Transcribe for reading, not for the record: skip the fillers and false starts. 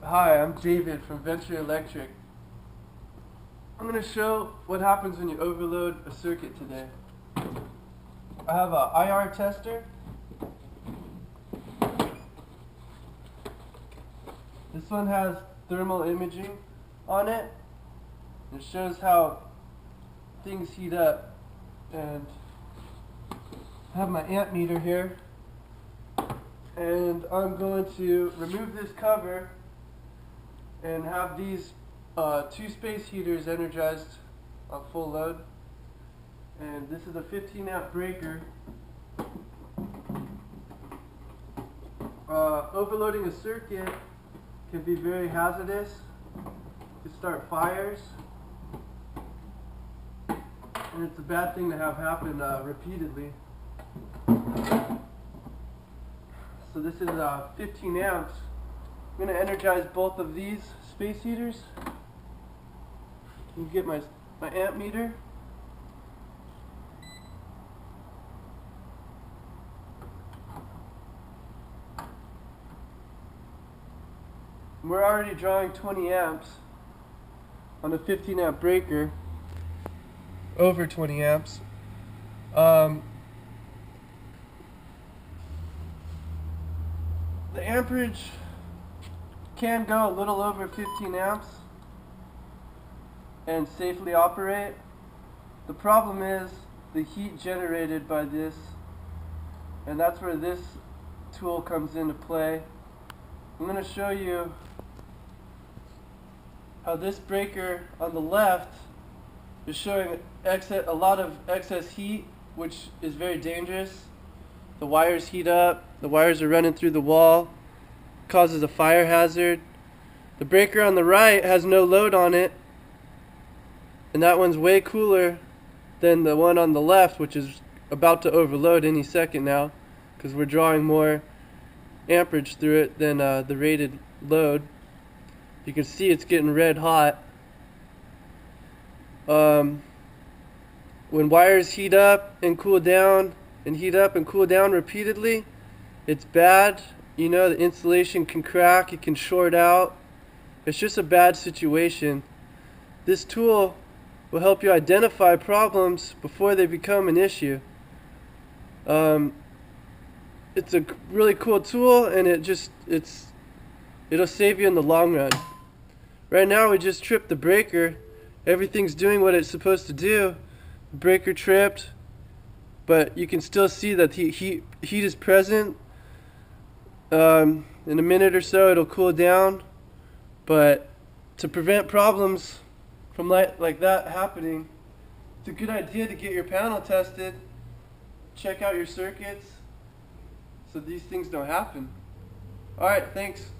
Hi, I'm David from Venture Electric. I'm going to show what happens when you overload a circuit today. I have a IR tester. This one has thermal imaging on it. It shows how things heat up. And I have my amp meter here. And I'm going to remove this cover and have these two space heaters energized on full load. And this is a 15 amp breaker. Overloading a circuit can be very hazardous. It can start fires, and it's a bad thing to have happen repeatedly. So this is 15 amps. I'm going to energize both of these space heaters. You get my amp meter. We're already drawing 20 amps on a 15 amp breaker, over 20 amps. The amperage can go a little over 15 amps and safely operate. The problem is the heat generated by this, and that's where this tool comes into play. I'm going to show you how this breaker on the left is showing a lot of excess heat, which is very dangerous. The wires heat up, the wires are running through the wall, causes a fire hazard. The breaker on the right has no load on it, and that one's way cooler than the one on the left, which is about to overload any second now, because we're drawing more amperage through it than the rated load. You can see it's getting red hot. When wires heat up and cool down and heat up and cool down repeatedly, it's bad. You know, the insulation can crack, it can short out. It's just a bad situation. This tool will help you identify problems before they become an issue. It's a really cool tool, and it'll save you in the long run. Right now we just tripped the breaker. Everything's doing what it's supposed to do. The breaker tripped, but you can still see that heat is present. In a minute or so it'll cool down, but to prevent problems from like that happening, it's a good idea to get your panel tested, check out your circuits, so these things don't happen. Alright, thanks.